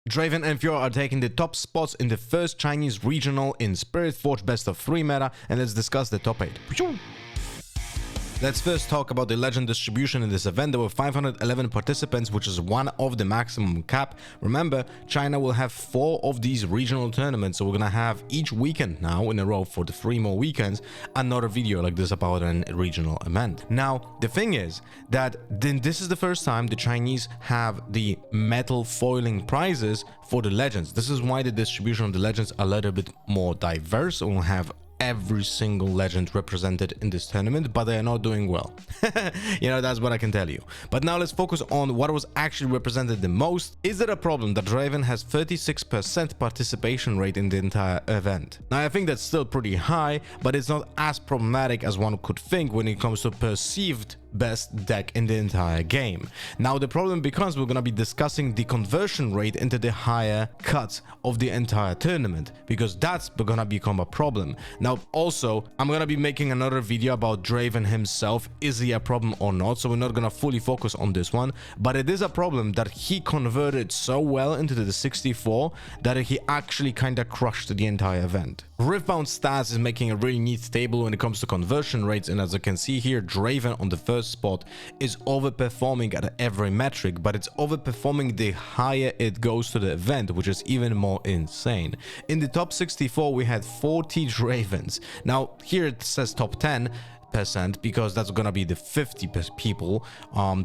Draven and Fiora are taking the top spots in the first Chinese regional in Spirit Forge best of 3 meta, and let's discuss the top 8. Let's first talk about the legend distribution in this event. There were 511 participants, which is one of the maximum cap. Remember, China will have 4 of these regional tournaments, so we're gonna have each weekend now in a row for the 3 more weekends another video like this about a regional event. Now, the thing is that this is the first time the Chinese have the metal foiling prizes for the legends. This is why the distribution of the legends are a little bit more diverse. We'll have every single legend represented in this tournament, but they are not doing well. You know, that's what I can tell you. But now let's focus on what was actually represented the most. Is it a problem that Draven has 36% participation rate in the entire event? Now, I think that's still pretty high, but it's not as problematic as one could think when it comes to perceived best deck in the entire game. Now the problem becomes we're gonna be discussing the conversion rate into the higher cuts of the entire tournament, because that's gonna become a problem. Now also, I'm gonna be making another video about Draven himself. Is he a problem or not? So we're not gonna fully focus on this one, but it is a problem that he converted so well into the 64 that he actually kind of crushed the entire event. Riftbound stats is making a really neat table when it comes to conversion rates, and as you can see here, Draven on the first spot is overperforming at every metric, but it's overperforming the higher it goes to the event, which is even more insane. In the top 64 we had 40 Dravens. Now here it says top 10% because that's gonna be the 50 people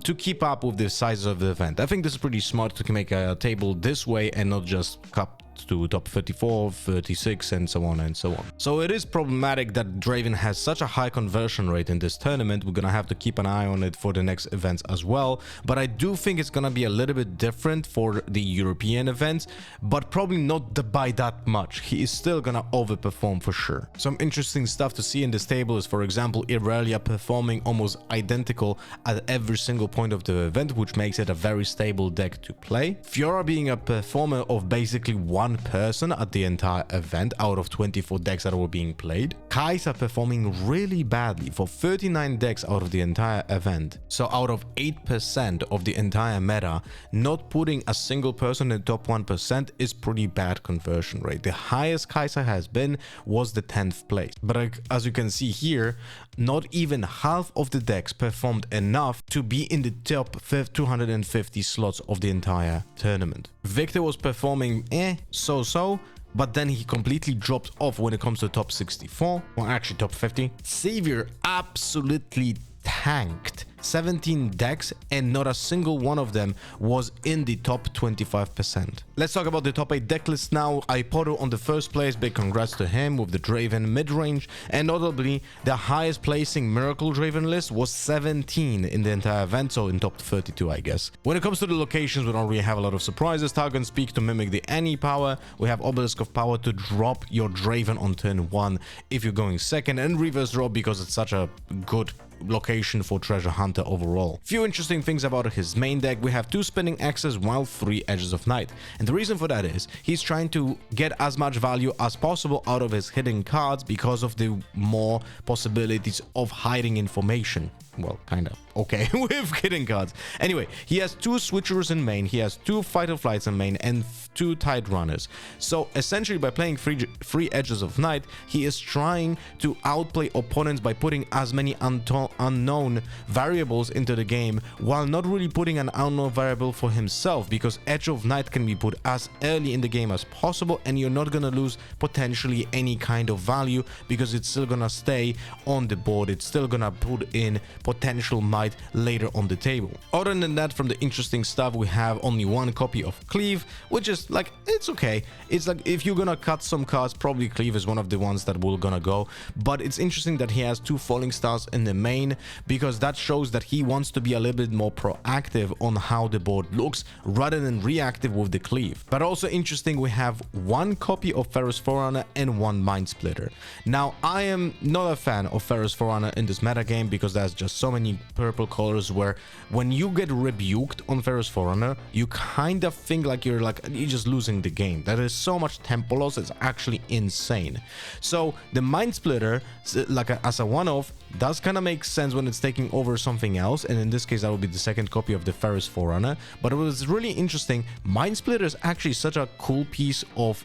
to keep up with the size of the event. I think this is pretty smart to make a table this way and not just cup to top 34, 36 and so on and so on. So it is problematic that Draven has such a high conversion rate in this tournament. We're gonna have to keep an eye on it for the next events as well, but I do think it's gonna be a little bit different for the European events, but probably not by that much. He is still gonna overperform for sure. Some interesting stuff to see in this table is, for example, Irelia performing almost identical at every single point of the event, which makes it a very stable deck to play. Fiora being a performer of basically one person at the entire event out of 24 decks that were being played. Kai'Sa performing really badly for 39 decks out of the entire event. So out of 8% of the entire meta, not putting a single person in the top 1% is pretty bad conversion rate. The highest Kai'Sa has been was the 10th place. But as you can see here, not even half of the decks performed enough to be in the top 250 slots of the entire tournament. Victor was performing so-so, but then he completely dropped off when it comes to top 64, or actually top 50. Savior absolutely tanked 17 decks and not a single one of them was in the top 25%. Let's talk about the top 8 deck list now. Ipoto on the first place, big congrats to him with the Draven mid-range, and notably the highest placing Miracle Draven list was 17 in the entire event, so in top 32 I guess. When it comes to the locations, we don't really have a lot of surprises. Targon Speak to mimic the Annie power, we have Obelisk of Power to drop your Draven on turn 1 if you're going second, and Reverse Drop because it's such a good location for Treasure Hunter overall. Few interesting things about his main deck. We have 2 Spinning Axes while 3 Edges of Night, and the reason for that is he's trying to get as much value as possible out of his hidden cards because of the more possibilities of hiding information. Well, kind of okay with hidden cards. Anyway, he has 2 Switchers in main, he has 2 Fight or Flights in main, and 2 Tide Runners. So essentially by playing 3 Edges of Night, he is trying to outplay opponents by putting as many unknown variables into the game while not really putting an unknown variable for himself, because Edge of Night can be put as early in the game as possible and you're not gonna lose potentially any kind of value because it's still gonna stay on the board. It's still gonna put in potential might later on the table. Other than that, from the interesting stuff, we have only 1 copy of Cleave, which is like, it's okay. It's like if you're gonna cut some cards, probably Cleave is one of the ones that will gonna go, but it's interesting that he has 2 Falling Stars in the main because that shows that he wants to be a little bit more proactive on how the board looks rather than reactive with the Cleave. But also interesting, we have 1 copy of Ferrous Forerunner and 1 Mind Splitter. Now I am not a fan of Ferrous Forerunner in this metagame because that's just so many purple colors where when you get rebuked on Ferris Forerunner, you kind of think like you're just losing the game. That is so much tempo loss, it's actually insane. So the Mind Splitter, like as a one-off, does kind of make sense when it's taking over something else, and in this case that would be the second copy of the Ferris Forerunner. But it was really interesting. Mind Splitter is actually such a cool piece of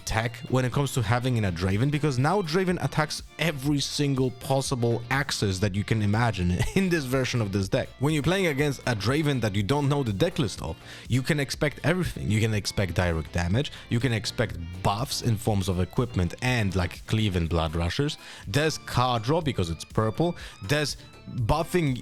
tech when it comes to having in a Draven, because now Draven attacks every single possible axis that you can imagine in this version of this deck. When you're playing against a Draven that you don't know the deck list of, you can expect everything. You can expect direct damage, you can expect buffs in forms of equipment and like cleave and blood rushers. There's card draw because it's purple. There's rebuffing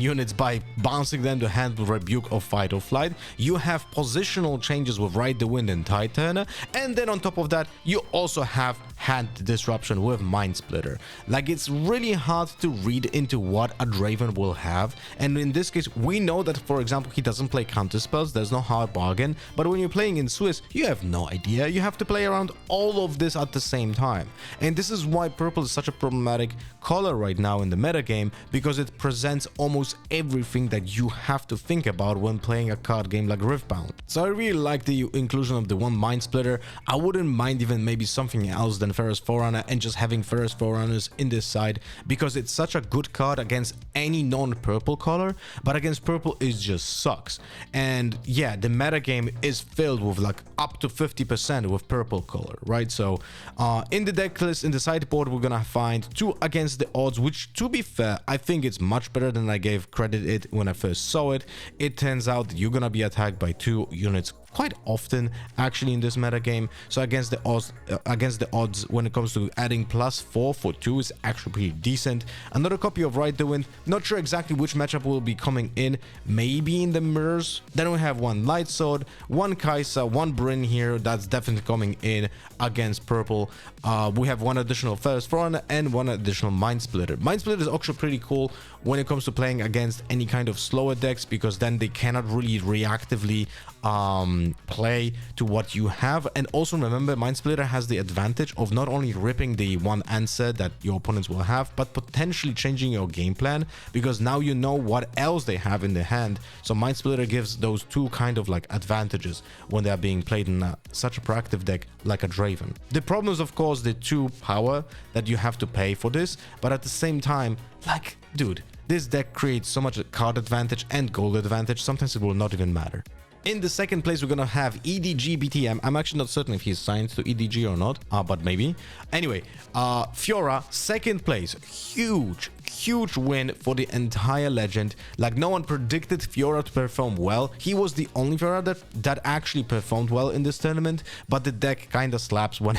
units by bouncing them to handle rebuke or fight or flight. You have positional changes with Ride the Wind and Tide Turner, and then on top of that you also have hand disruption with Mind Splitter. Like, it's really hard to read into what a Draven will have, and in this case we know that, for example, he doesn't play counter spells, there's no hard bargain, but when you're playing in Swiss you have no idea. You have to play around all of this at the same time, and this is why purple is such a problematic color right now in the metagame, because it presents almost everything that you have to think about when playing a card game like Riftbound. So I really like the inclusion of the one Mind Splitter. I wouldn't mind even maybe something else than Ferris Forerunner and just having Ferris Forerunners in this side, because it's such a good card against any non-purple color, but against purple it just sucks. And yeah, the metagame is filled with like up to 50% with purple color, right? So in the deck list, in the sideboard, we're gonna find 2 against the odds, which, to be fair, I think it's much better than I gave credit it when I first saw it. It turns out that you're gonna be attacked by 2 units quite often actually in this meta game. So against the odds when it comes to adding +4 for 2 is actually pretty decent. Another copy of Ride the Wind, not sure exactly which matchup will be coming in, maybe in the mirrors. Then we have 1 Light Sword, 1 Kaisa, 1 Bryn here, that's definitely coming in against purple. We have 1 additional Ferris Forerunner and 1 additional Mind Splitter. Mind Splitter is actually pretty cool when it comes to playing against any kind of slower decks, because then they cannot really reactively play to what you have. And also remember, Mind Splitter has the advantage of not only ripping the one answer that your opponents will have, but potentially changing your game plan, because now you know what else they have in their hand. So Mind Splitter gives those 2 kind of like advantages when they are being played in such a proactive deck like a Draven. The problem is, of course, the 2 power that you have to pay for this, but at the same time, like, dude, this deck creates so much card advantage and gold advantage, sometimes it will not even matter. In the second place, we're gonna have EDG BTM. I'm actually not certain if he's signed to EDG or not, but maybe. Anyway, Fiora, second place. Huge win for the entire legend. Like, no one predicted Fiora to perform well. He was the only Fiora that actually performed well in this tournament, but the deck kind of slaps when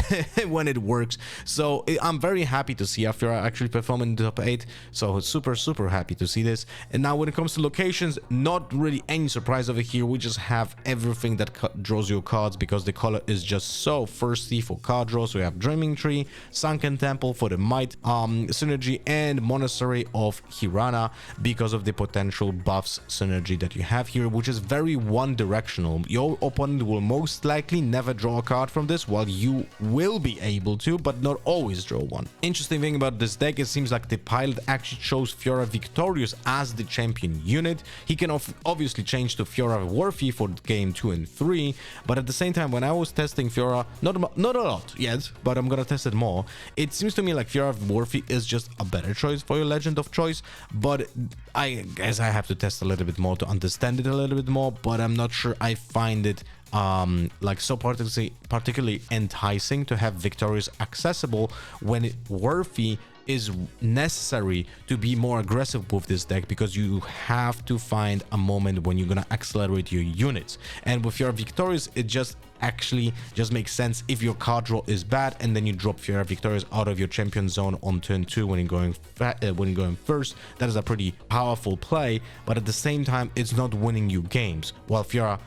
when it works. So I'm very happy to see Fiora actually perform in the top 8. So super happy to see this. And now when it comes to locations, not really any surprise over here. We just have everything that draws your cards, because the color is just so thirsty for card draws. So we have Dreaming Tree, Sunken Temple for the Might synergy, and Monastery of Hirana because of the potential buffs synergy that you have here, which is very one-directional. Your opponent will most likely never draw a card from this, while you will be able to, but not always draw one. Interesting thing about this deck, it seems like the pilot actually chose Fiora Victorious as the champion unit. He can obviously change to Fiora Worthy for game 2 and 3, but at the same time, when I was testing Fiora, not a lot yet, but I'm gonna test it more, it seems to me like Fiora Worthy is just a better choice for your legend of choice. But I guess I have to test a little bit more to understand it a little bit more, but I'm not sure I find it like so particularly enticing to have Victorious accessible when Worthy is necessary to be more aggressive with this deck, because you have to find a moment when you're gonna accelerate your units. And with your Victorious, it just makes sense if your card draw is bad, and then you drop Fiora Victorious out of your champion zone on turn 2 when you're going first. That is a pretty powerful play, but at the same time, it's not winning you games. While Fiora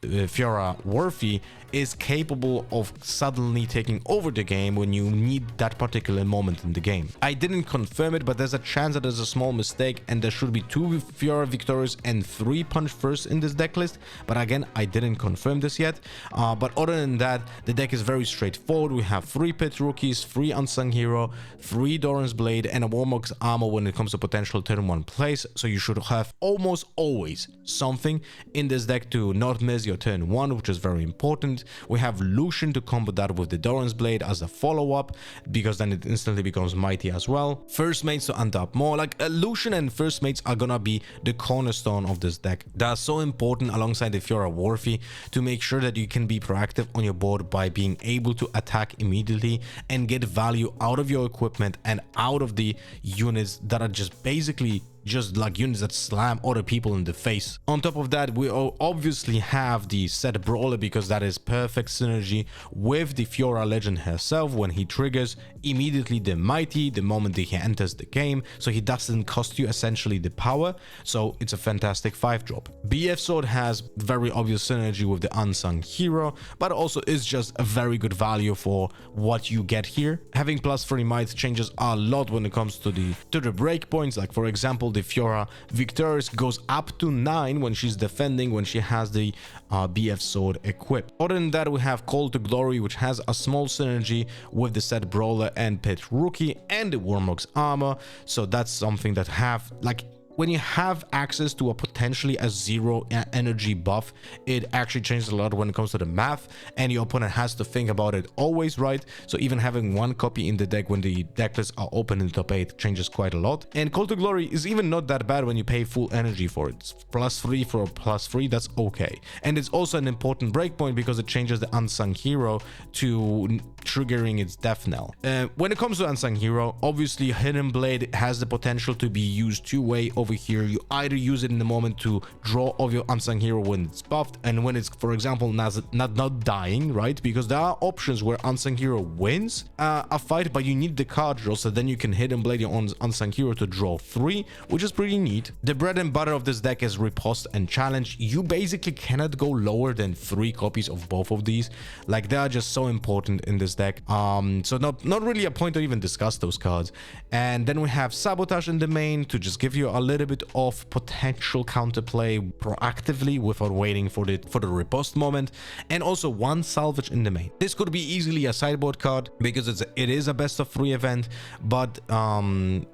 Fiora worthy is capable of suddenly taking over the game when you need that particular moment in the game. I didn't confirm it, but there's a chance that there's a small mistake and there should be 2 Fiora victorious and 3 punch first in this deck list, but again, I didn't confirm this yet. But other than that, the deck is very straightforward. We have 3 pit rookies, 3 unsung hero, 3 Doran's blade, and a Warmock's armor when it comes to potential turn 1 plays, so you should have almost always something in this deck to not miss your turn 1, which is very important. We have Lucian to combo that with the Doran's blade as a follow-up, because then it instantly becomes mighty as well. First mates to untap more. Like Lucian and first mates are gonna be the cornerstone of this deck. They are so important alongside the Fiora worthy to make sure that you can be proactive on your board by being able to attack immediately and get value out of your equipment and out of the units that are just basically just like units that slam other people in the face. On top of that, we obviously have the set brawler, because that is perfect synergy with the Fiora legend herself. When he triggers, immediately the mighty the moment that he enters the game, so he doesn't cost you essentially the power, so it's a fantastic 5-drop. BF sword has very obvious synergy with the unsung hero, but also is just a very good value for what you get here. Having +3 might changes a lot when it comes to the breakpoints. Like for example, the Fiora victorious goes up to 9 when she's defending, when she has the BF sword equipped. Other than that, we have Call to Glory, which has a small synergy with the set brawler and pit rookie and the Warmock's armor, so that's something that have like when you have access to a potentially a 0 energy buff, it actually changes a lot when it comes to the math, and your opponent has to think about it always, right? So even having 1 copy in the deck when the deck lists are open in the top 8 changes quite a lot. And Call to Glory is even not that bad when you pay full energy for it. It's +3 for a +3, that's okay. And it's also an important breakpoint because it changes the unsung hero to triggering its death knell. When it comes to unsung hero, obviously Hidden Blade has the potential to be used 2-way over here. You either use it in the moment to draw off your unsung hero when it's buffed, and when it's, for example, not dying, right? Because there are options where unsung hero wins a fight, but you need the card draw, so then you can Hidden Blade your unsung hero to draw 3, which is pretty neat. The bread and butter of this deck is Riposte and Challenge. You basically cannot go lower than 3 copies of both of these. Like, they are just so important in this deck. So not really a point to even discuss those cards. And then we have Sabotage in the main to just give you a little bit of potential counterplay proactively without waiting for the riposte moment, and also 1 Salvage in the main. This could be easily a sideboard card because it is a best of 3 event, but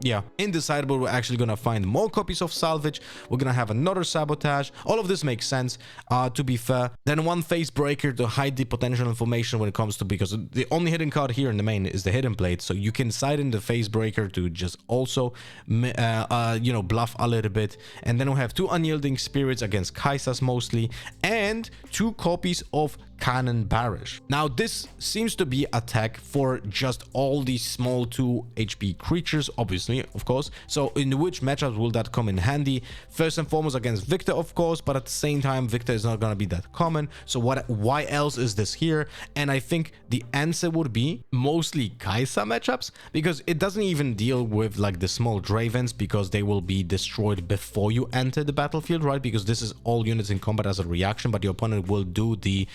yeah, in the sideboard we're actually gonna find more copies of Salvage. We're gonna have another Sabotage. All of this makes sense, to be fair. Then 1 Face Breaker to hide the potential information when it comes to, because the only hidden card here in the main is the Hidden Blade, so you can side in the Face Breaker to just also you know, bluff a little bit. And then we have 2 Unyielding Spirits against Kaisas mostly, and 2 copies of Cannon Barrage. Now this seems to be a tech for just all these small 2 HP creatures, obviously, of course. So in which matchups will that come in handy? First and foremost against Victor, of course, but at the same time Victor is not going to be that common, so why else is this here? And I think the answer would be mostly Kaisa matchups, because it doesn't even deal with like the small Dravens, because they will be destroyed before you enter the battlefield, right? Because this is all units in combat as a reaction, but your opponent will do the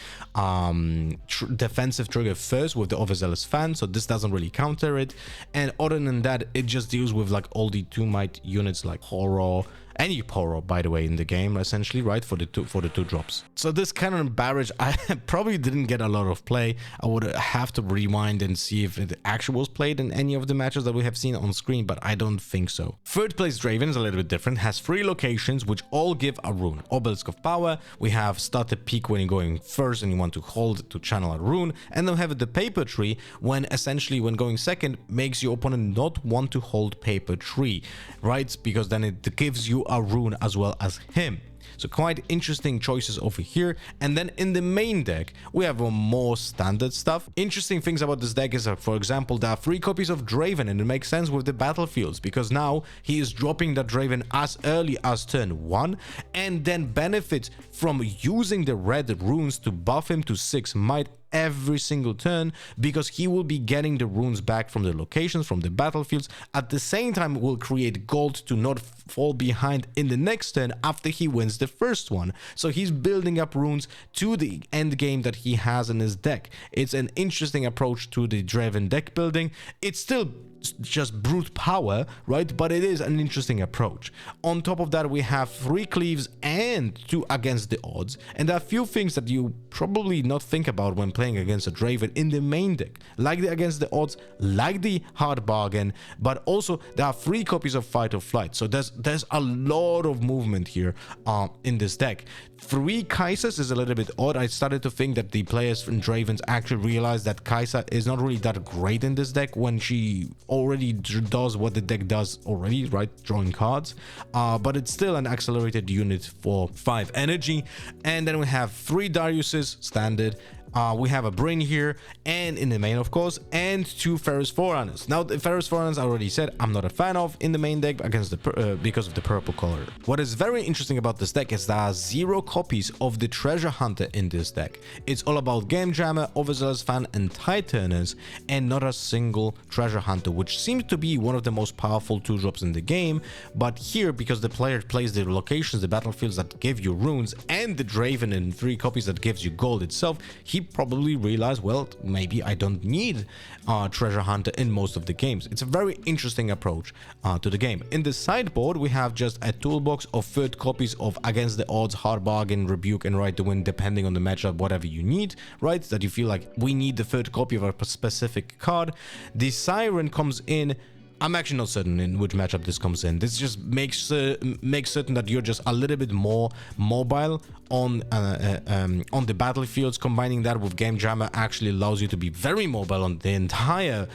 defensive trigger first with the Overzealous Fan, so this doesn't really counter it. And other than that, it just deals with like all the 2 might units like Horror, any Poro, by the way, in the game, essentially, right, for the two drops. So this Cannon Barrage, I probably didn't get a lot of play. I would have to rewind and see if it actually was played in any of the matches that we have seen on screen, but I don't think so. Third place Draven is a little bit different, has 3 locations which all give a rune. Obelisk of Power, we have Start the Peak when you're going first and you want to hold to channel a rune, and then we have the Paper Tree, when essentially when going second makes your opponent not want to hold Paper Tree, right? Because then it gives you a rune as well as him. So quite interesting choices over here. And then in the main deck, we have more standard stuff. Interesting things about this deck is that, for example, there are 3 copies of Draven, and it makes sense with the battlefields, because now he is dropping that Draven as early as turn 1, and then benefits from using the red runes to buff him to 6 might every single turn, because he will be getting the runes back from the locations, from the battlefields. At the same time, will create gold to not fall behind in the next turn after he wins the first one. So he's building up runes to the end game that he has in his deck. It's an interesting approach to the Draven deck building. It's still just brute power, right? But it is an interesting approach. On top of that, we have 3 cleaves and 2 against the odds, and there are a few things that you probably not think about when playing against a Draven in the main deck, like the against the odds, like the hard bargain, but also there are 3 copies of fight or flight. So there's a lot of movement here in this deck. 3 Kaisers is a little bit odd. I started to think that the players from Dravens actually realized that Kaiser is not really that great in this deck when she already does what the deck does already, right? Drawing cards. But it's still an accelerated unit for 5 energy. And then we have 3 Dariuses, standard. We have a Bryn here, and in the main, of course, and 2 Ferrous Forerunners. Now, the Ferrous Forerunners I already said I'm not a fan of in the main deck against the because of the purple color. What is very interesting about this deck is there are 0 copies of the Treasure Hunter in this deck. It's all about Game Jammer, Overzealous Fan, and Tide Turners, and not a single Treasure Hunter, which seems to be one of the most powerful 2-drops in the game. But here, because the player plays the locations, the battlefields that give you runes, and the Draven in 3 copies that gives you gold itself, he probably realized, well, maybe I don't need Treasure Hunter in most of the games. It's a very interesting approach to the game. In the sideboard, we have just a toolbox of 3 copies of Against the Odds, Hard Bargain, Rebuke, and Right to Win, depending on the matchup, whatever you need, right? That you feel like we need the 3rd copy of a specific card. The Siren comes in. I'm actually not certain in which matchup this comes in. This just makes certain that you're just a little bit more mobile on the battlefields. Combining that with Game Jammer actually allows you to be very mobile on the entire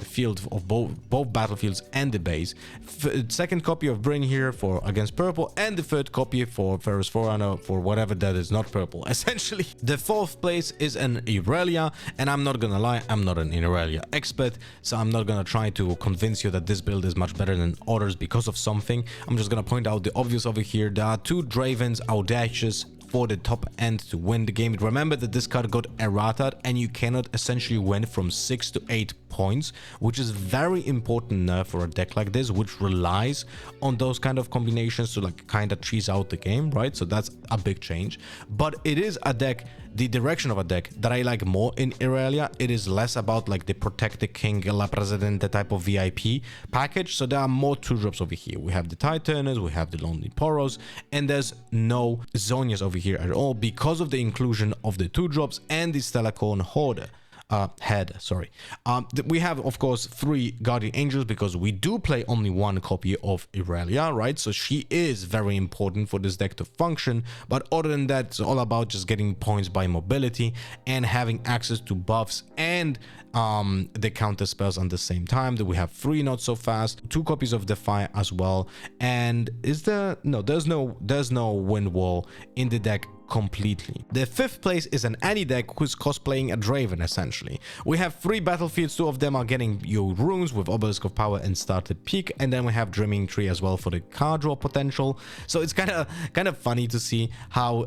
field of both battlefields and the base. 2nd copy of Bryn here for against purple, and the 3rd copy for Ferrous Forerunner for whatever that is not purple, essentially. The 4th place is an Irelia, and I'm not gonna lie, I'm not an Irelia expert, so I'm not gonna try to convince you that this build is much better than others because of something. I'm just gonna point out the obvious over here. There are 2 Dravens Audacious for the top end to win the game. Remember that this card got errata, and you cannot essentially win from 6 to 8 points, which is very important nerf for a deck like this, which relies on those kind of combinations to like kind of cheese out the game, right? So that's a big change. But it is a deck, the direction of a deck that I like more in Irelia. It is less about like the Protect the King, La Presidente type of VIP package. So there are more 2-drops over here. We have the Tide Turners, we have the Lonely Poros, and there's no Zonias over here at all because of the inclusion of the 2-drops and the Stellacorn head. We have, of course, 3 Guardian Angels because we do play only 1 copy of Irelia, right? So she is very important for this deck to function. But other than that, it's all about just getting points by mobility and having access to buffs and the counter spells at the same time. That we have 3 Not So Fast, 2 copies of Defy as well. And is there there's no Wind Wall in the deck completely. The 5th place is an Annie deck who's cosplaying a Draven, essentially. We have 3 battlefields, 2 of them are getting you runes with Obelisk of Power and Started Peak, and then we have Dreaming Tree as well for the card draw potential. So it's kind of funny to see how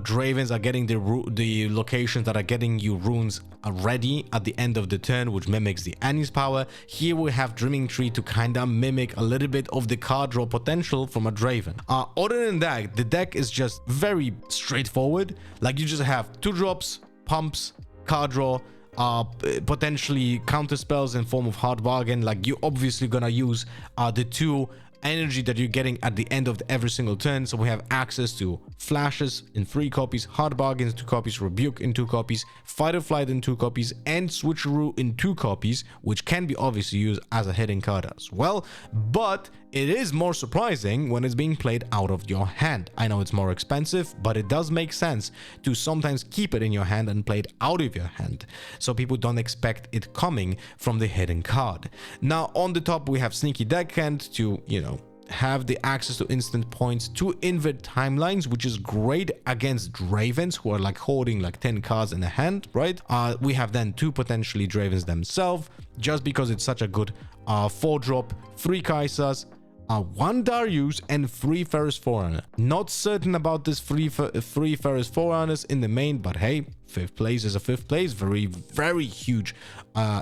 Dravens are getting the locations that are getting you runes ready at the end of the turn, which mimics the Annie's power. Here we have Dreaming Tree to kind of mimic a little bit of the card draw potential from a Draven. Other than that, the deck is just very straightforward. Like, you just have 2-drops, pumps, card draw, potentially counter spells in form of Hard Bargain. Like, you're obviously gonna use the 2 energy that you're getting at the end of every single turn. So we have access to Flashes in 3 copies, Hard Bargains in 2 copies, Rebuke in 2 copies, Fight or Flight in 2 copies, and Switcheroo in 2 copies, which can be obviously used as a hidden card as well. But it is more surprising when it's being played out of your hand. I know it's more expensive, but it does make sense to sometimes keep it in your hand and play it out of your hand, so people don't expect it coming from the hidden card. Now on the top we have Sneaky Deckhand to, have the access to instant points, to invert timelines, which is great against Dravens who are like holding like 10 cards in the hand, right? We have then 2 potentially Dravens themselves, just because it's such a good 4-drop, 3 Kaisers, 1 Darius and 3 Ferris Forerunner. Not certain about this 3 Ferris Forerunners in the main, but hey, 5th place is a 5th place. Very, very huge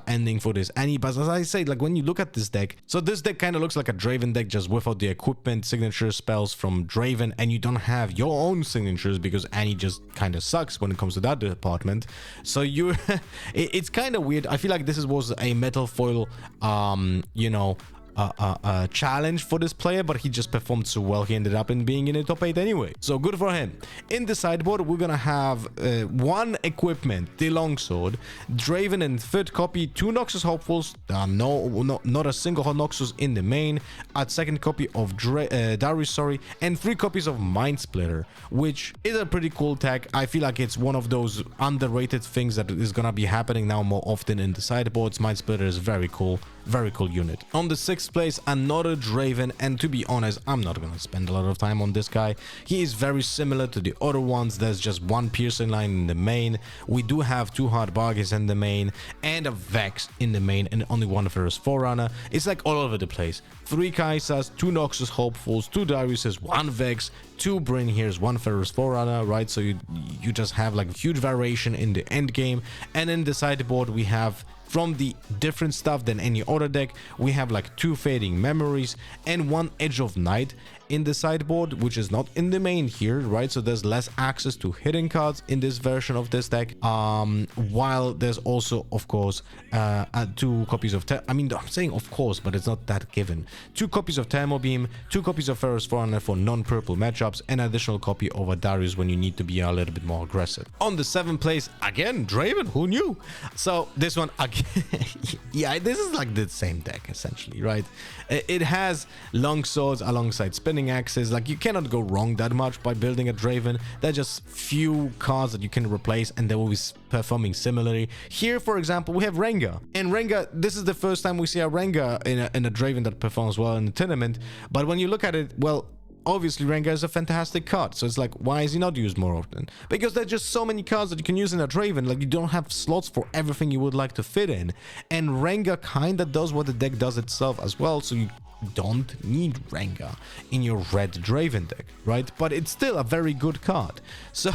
ending for this Annie. But as I say, like when you look at this deck, so this deck kind of looks like a Draven deck just without the equipment signature spells from Draven, and you don't have your own signatures because Annie just kind of sucks when it comes to that department. So you it's kind of weird. I feel like this was a metal foil you know, challenge for this player, but he just performed so well he ended up in being in the top 8 anyway, so good for him. In the sideboard we're gonna have 1 equipment, the longsword, Draven in 3rd copy, 2 Noxus hopefuls, not a single Noxus in the main, a 2nd copy of Darius, sorry, and 3 copies of Mind Splitter, which is a pretty cool tech. I feel like it's one of those underrated things that is gonna be happening now more often in the sideboards. Mind Splitter is very cool unit. On the 6th place, another Draven, and to be honest, I'm not gonna spend a lot of time on this guy. He is very similar to the other ones. There's just 1 piercing line in the main. We do have 2 hard bargains in the main and a Vex in the main, and only 1 Ferris Forerunner. It's like all over the place. 3 Kaisas, 2 Noxus hopefuls, 2 Dariuses, 1 Vex, 2 Brynhirs, 1 Ferris Forerunner, right? So you just have like huge variation in the end game. And in the sideboard we have, from the different stuff than any other deck, we have like 2 Fading Memories and 1 Edge of Night in the sideboard, which is not in the main here, right? So there's less access to hidden cards in this version of this deck, while there's also, of course, 2 copies of I'm saying of course, but it's not that given. 2 copies of Thermo Beam, 2 copies of Ferris Forerunner for non-purple matchups, and an additional copy of a Darius when you need to be a little bit more aggressive. On the 7th place, again, Draven, who knew? So this one, again, yeah, this is like the same deck essentially, right? It has long swords alongside spinning axes. Like you cannot go wrong that much by building a Draven. There are just few cards that you can replace and they will be performing similarly. Here, for example, we have Rengar, and Rengar, this is the first time we see a Rengar in a Draven that performs well in the tournament. But when you look at it, well, obviously Rengar is a fantastic card, so it's like, why is he not used more often? Because there's just so many cards that you can use in a Draven. Like you don't have slots for everything you would like to fit in, and Rengar kinda does what the deck does itself as well, so you don't need Rengar in your red Draven deck, right? But it's still a very good card. So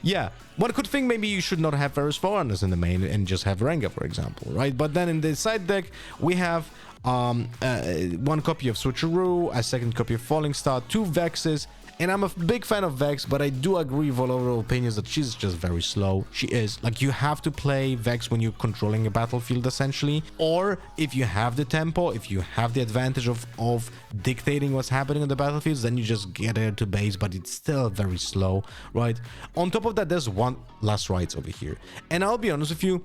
yeah, one could think maybe you should not have Ferris Forerunners in the main and just have Rengar, for example, right? But then in the side deck we have 1 copy of Switcheroo, a 2nd copy of Falling Star, 2 Vexes, and I'm a big fan of Vex, but I do agree with all overall opinions that she's just very slow. She is. Like, you have to play Vex when you're controlling a battlefield, essentially. Or if you have the tempo, if you have the advantage of dictating what's happening on the battlefields, then you just get her to base, but it's still very slow, right? On top of that, there's 1 Last Rites over here. And I'll be honest with you,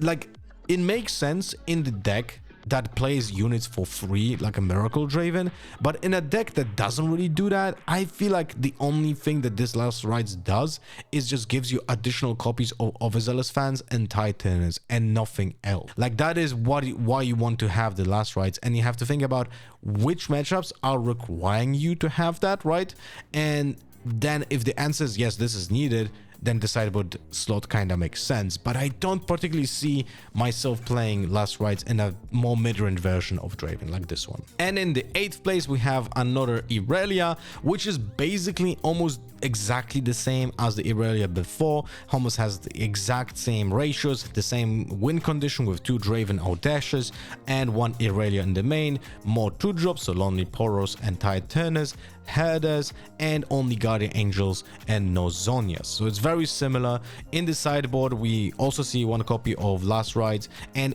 like, it makes sense in the deck that plays units for free like a Miracle Draven, but in a deck that doesn't really do that, I feel like the only thing that this Last Rites does is just gives you additional copies of Overzealous Fans and Titans and nothing else. Like that is why you want to have the Last Rites, and you have to think about which matchups are requiring you to have that, right? And then if the answer is yes, this is needed, then the sideboard slot kind of makes sense. But I don't particularly see myself playing Last Rites in a more mid-range version of Draven like this one. And in the 8th place, we have another Irelia, which is basically almost exactly the same as the Irelia before. Almost has the exact same ratios, the same win condition with 2 Draven Audacious and 1 Irelia in the main, more 2-drops, so Lonely Poros and Tide Turners, Herders, and only Guardian Angels and no Zonias. So it's very similar. In the sideboard, we also see 1 copy of Last Rites, and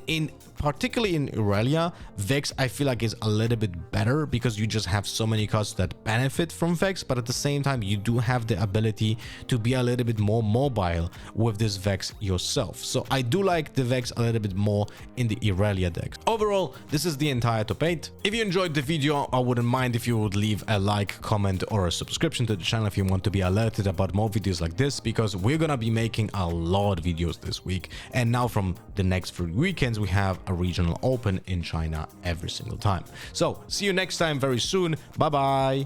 particularly in Irelia, Vex I feel like is a little bit better because you just have so many cards that benefit from Vex, but at the same time you do have the ability to be a little bit more mobile with this Vex yourself. So I do like the Vex a little bit more in the Irelia decks. Overall, this is the entire top 8. If you enjoyed the video, I wouldn't mind if you would leave a like, comment, or a subscription to the channel if you want to be alerted about more videos like this, because we're gonna be making a lot of videos this week. And now from the next 3 weekends, we have a regional open in China every single time. So see you next time very soon. Bye bye.